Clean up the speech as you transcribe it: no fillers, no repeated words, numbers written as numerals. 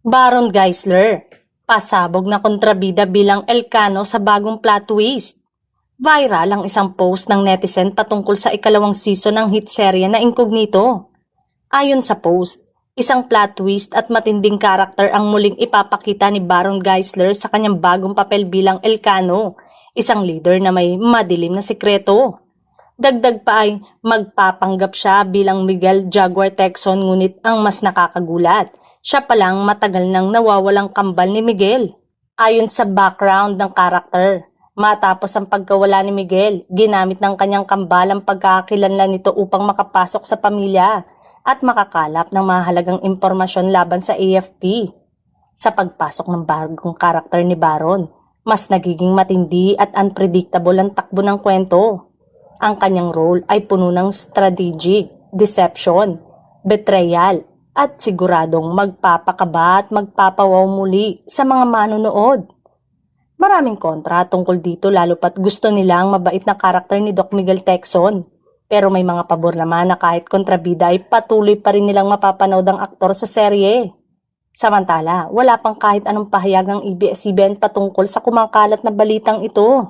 Baron Geisler, pasabog na kontrabida bilang Elcano sa bagong plot twist. Viral ang isang post ng netizen patungkol sa ikalawang season ng hit serye na Incognito. Ayon sa post, isang plot twist at matinding karakter ang muling ipapakita ni Baron Geisler sa kanyang bagong papel bilang Elcano, isang leader na may madilim na sikreto. Dagdag pa ay magpapanggap siya bilang Miguel Jaguar Texon, ngunit ang mas nakakagulat, siya palang matagal nang nawawalang kambal ni Miguel. Ayon sa background ng karakter, matapos ang pagkawala ni Miguel, ginamit ng kanyang kambal ang pagkakakilanlan nito upang makapasok sa pamilya at makakalap ng mahalagang impormasyon laban sa AFP. Sa pagpasok ng bagong karakter ni Baron, mas nagiging matindi at unpredictable ang takbo ng kwento. Ang kanyang role ay puno ng strategic, deception, betrayal, at siguradong magpapakaba at magpapawaw muli sa mga manonood. Maraming kontra tungkol dito, lalo pat gusto nilang mabait na karakter ni Doc Miguel Texon. Pero may mga pabor naman na kahit kontrabida ay patuloy pa rin nilang mapapanood ang aktor sa serye. Samantala, wala pang kahit anong pahayag ang ABS-CBN patungkol sa kumakalat na balitang ito.